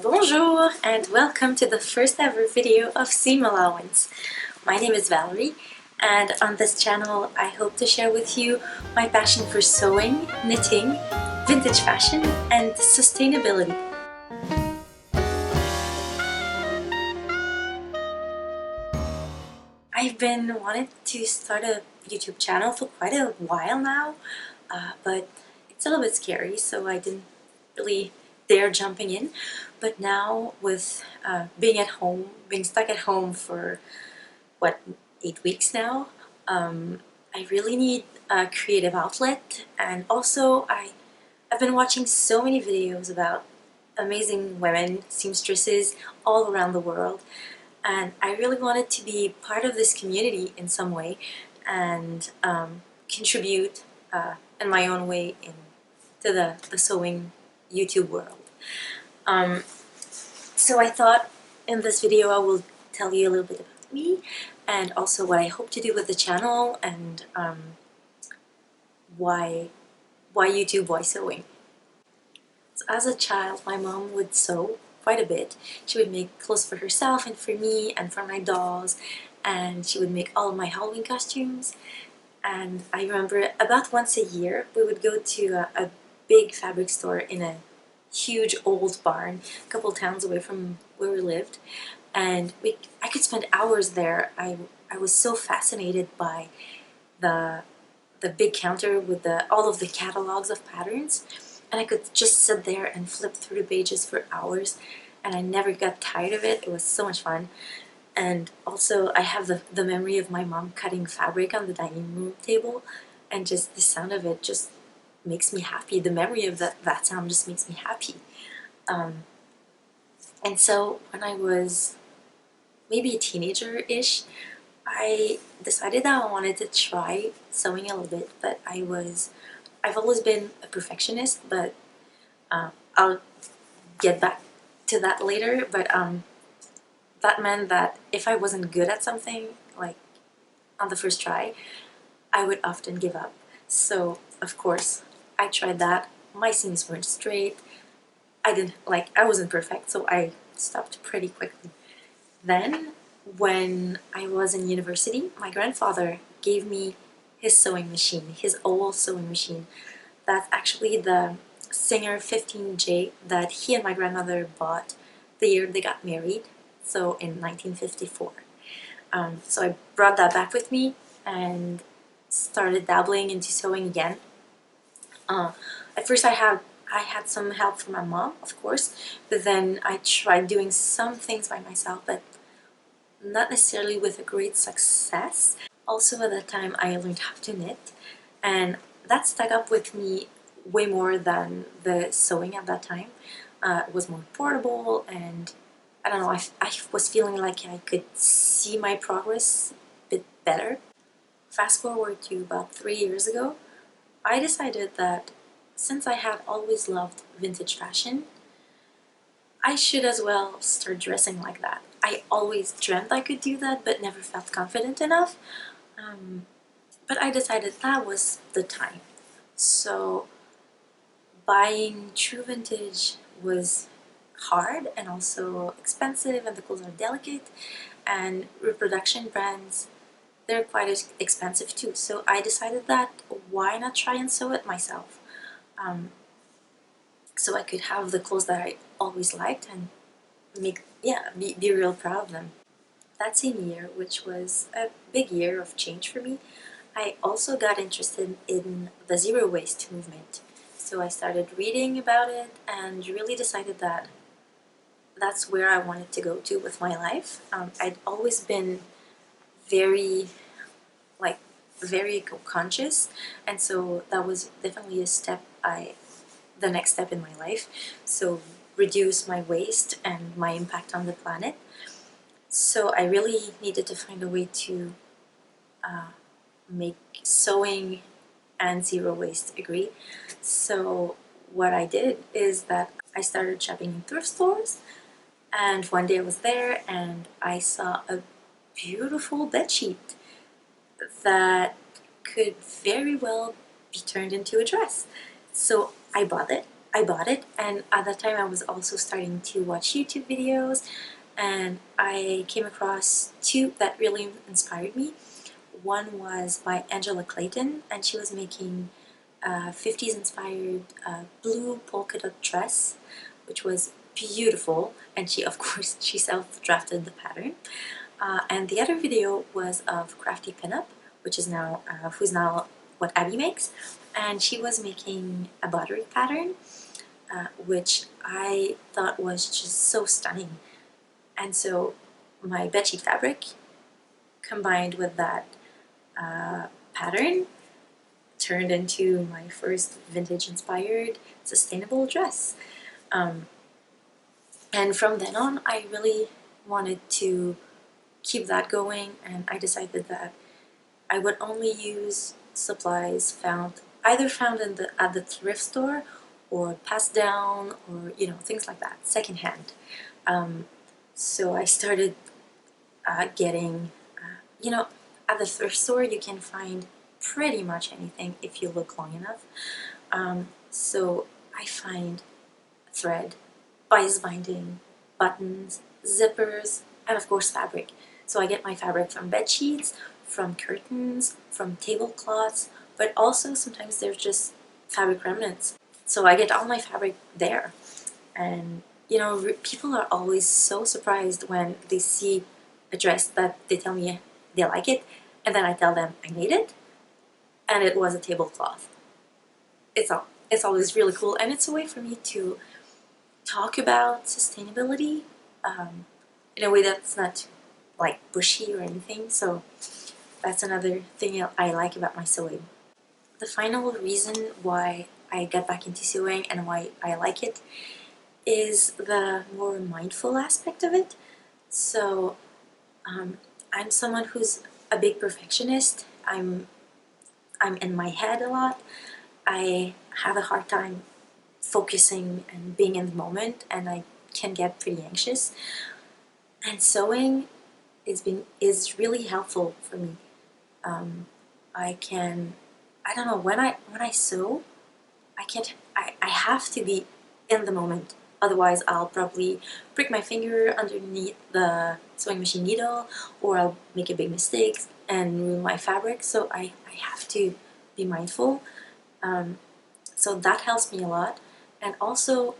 Bonjour and welcome to the first ever video of Seam Allowance. My name is Valerie and on this channel I hope to share with you my passion for sewing, knitting, vintage fashion and sustainability. I've been wanting to start a YouTube channel for quite a while now, but it's a little bit scary, so I didn't really dare jumping in. But now with being at home, being stuck at home for what, 8 weeks now, I really need a creative outlet, and also I've been watching so many videos about amazing women, seamstresses all around the world, and I really wanted to be part of this community in some way and contribute in my own way to the sewing YouTube world. So I thought in this video I will tell you a little bit about me and also what I hope to do with the channel and why YouTube, why sewing. So as a child, my mom would sew quite a bit. She would make clothes for herself and for me and for my dolls, and she would make all of my Halloween costumes. And I remember about once a year we would go to a big fabric store in a huge old barn a couple towns away from where we lived, and I could spend hours there. I was so fascinated by the big counter with all of the catalogs of patterns, and I could just sit there and flip through the pages for hours, and I never got tired of it. It was so much fun. And also I have the memory of my mom cutting fabric on the dining room table, and just the sound of it just makes me happy. The memory of that sound just makes me happy. And so when I was maybe a teenager-ish, I decided that I wanted to try sewing a little bit, but I've always been a perfectionist, but I'll get back to that later. But that meant that if I wasn't good at something, like on the first try, I would often give up. So of course I tried that. My seams weren't straight. I wasn't perfect, so I stopped pretty quickly. Then when I was in university, my grandfather gave me his sewing machine, his old sewing machine. That's actually the Singer 15J that he and my grandmother bought the year they got married, so in 1954. So I brought that back with me and started dabbling into sewing again. At first I had some help from my mom, of course, but then I tried doing some things by myself, but not necessarily with a great success. Also at that time I learned how to knit, and that stuck up with me way more than the sewing at that time. It was more portable, and I don't know, I was feeling like I could see my progress a bit better. Fast forward to about 3 years ago, I decided that since I had always loved vintage fashion, I should as well start dressing like that. I always dreamt I could do that, but never felt confident enough. But I decided that was the time. So buying true vintage was hard and also expensive, and the clothes are delicate, and reproduction brands, they're quite expensive too. So I decided that why not try and sew it myself, so I could have the clothes that I always liked and be real proud of them. That same year, which was a big year of change for me, I also got interested in the zero waste movement. So I started reading about it and really decided that that's where I wanted to go to with my life. I'd always been very, very eco-conscious, and so that was definitely the next step in my life. So reduce my waste and my impact on the planet. So I really needed to find a way to make sewing and zero waste agree. So what I did is that I started shopping in thrift stores, and one day I was there and I saw a beautiful bedsheet that could very well be turned into a dress. So I bought it I bought it, and at that time I was also starting to watch YouTube videos, and I came across two that really inspired me. One was by Angela Clayton, and she was making a 50s inspired blue polka dot dress, which was beautiful, and she, of course, she self-drafted the pattern. And the other video was of Crafty Pinup, which is now, who's now what Abby makes, and she was making a buttery pattern, which I thought was just so stunning. And so my bedsheet fabric combined with that pattern turned into my first vintage inspired sustainable dress. And from then on, I really wanted to keep that going, and I decided that I would only use supplies found in at the thrift store, or passed down, or things like that, secondhand. So I started getting, at the thrift store you can find pretty much anything if you look long enough. So I find thread, bias binding, buttons, zippers, and of course fabric. So I get my fabric from bed sheets, from curtains, from tablecloths, but also sometimes there's just fabric remnants. So I get all my fabric there. And people are always so surprised when they see a dress that they tell me they like it, and then I tell them I made it, and it was a tablecloth. It's always really cool, and it's a way for me to talk about sustainability in a way that's not like bushy or anything. So that's another thing I like about my sewing. The final reason why I got back into sewing and why I like it is the more mindful aspect of it. So I'm someone who's a big perfectionist. I'm in my head a lot. I have a hard time focusing and being in the moment, and I can get pretty anxious. And sewing is really helpful for me. I don't know, when I sew, I have to be in the moment. Otherwise, I'll probably prick my finger underneath the sewing machine needle, or I'll make a big mistake and ruin my fabric. So I have to be mindful. So that helps me a lot. And also,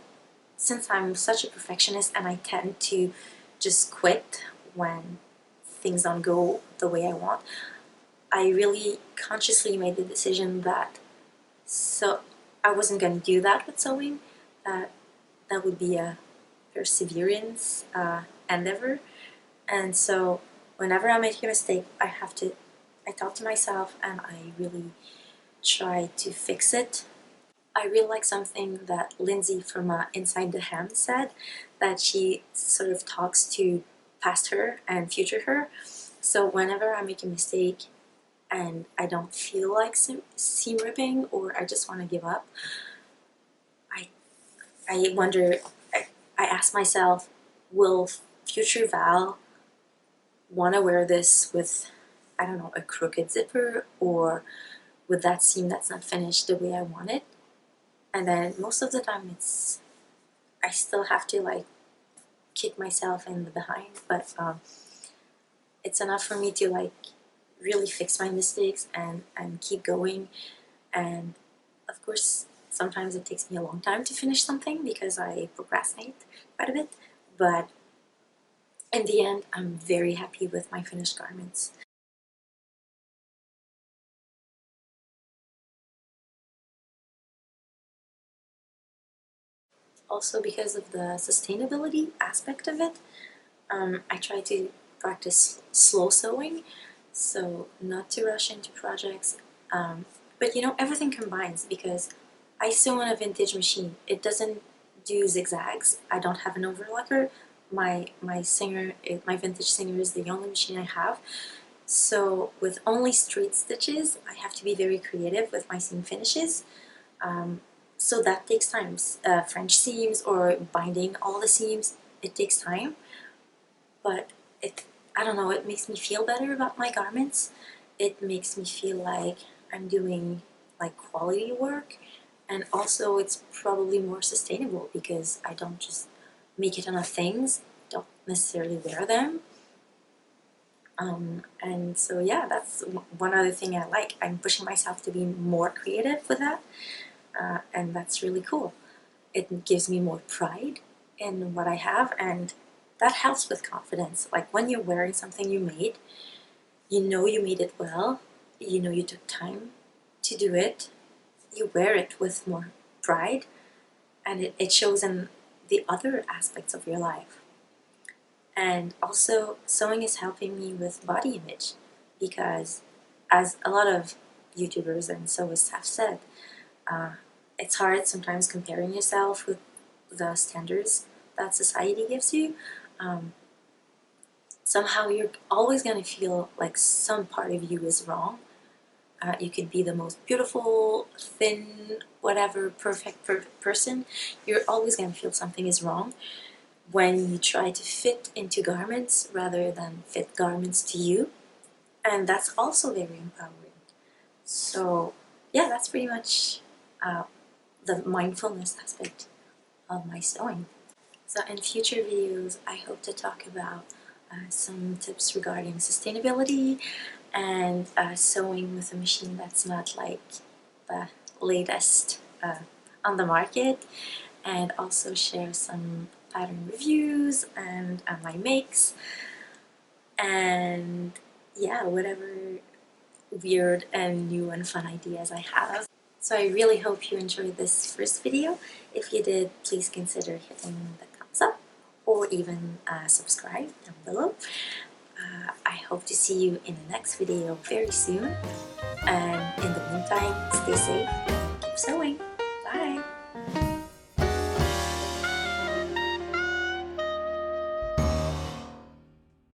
since I'm such a perfectionist and I tend to just quit when things don't go the way I want, I really consciously made the decision that I wasn't going to do that with sewing. That would be a perseverance endeavor. And so whenever I make a mistake, I talk to myself and I really try to fix it. I really like something that Lindsay from Inside the Hem said, that she sort of talks to past her and future her. So whenever I make a mistake and I don't feel like seam ripping, or I just want to give up, I wonder, I ask myself, will future Val want to wear this with, I don't know, a crooked zipper, or with that seam that's not finished the way I want it? And then most of the time I still have to like kick myself in the behind, but it's enough for me to like really fix my mistakes and keep going. And of course, sometimes it takes me a long time to finish something because I procrastinate quite a bit, but in the end, I'm very happy with my finished garments. Also, because of the sustainability aspect of it, I try to practice slow sewing, so not to rush into projects. But everything combines, because I sew on a vintage machine. It doesn't do zigzags. I don't have an overlocker. My vintage Singer is the only machine I have. So with only straight stitches, I have to be very creative with my seam finishes. So that takes time. French seams or binding all the seams, it takes time. But I don't know, it makes me feel better about my garments. It makes me feel like I'm doing like quality work, And also it's probably more sustainable because I don't just make it enough things, don't necessarily wear them. And so yeah, that's one other thing I like. I'm pushing myself to be more creative with that, and that's really cool. It gives me more pride in what I have, and that helps with confidence. Like when you're wearing something you made, you know you made it well, you know you took time to do it, you wear it with more pride, and it shows in the other aspects of your life. And also, sewing is helping me with body image because, as a lot of YouTubers and sewists have said, uh, it's hard sometimes comparing yourself with the standards that society gives you. Um, Somehow you're always going to feel like some part of you is wrong. You could be the most beautiful, thin, whatever, perfect person. You're always going to feel something is wrong when you try to fit into garments rather than fit garments to you. And that's also very empowering. So, yeah, that's pretty much uh, the mindfulness aspect of my sewing. So, in future videos, I hope to talk about some tips regarding sustainability and sewing with a machine that's not like the latest on the market, and also share some pattern reviews and my makes, and yeah, whatever weird and new and fun ideas I have. So I really hope you enjoyed this first video. If you did, please consider hitting the thumbs up or even subscribe down below. I hope to see you in the next video very soon, and in the meantime, stay safe, keep sewing!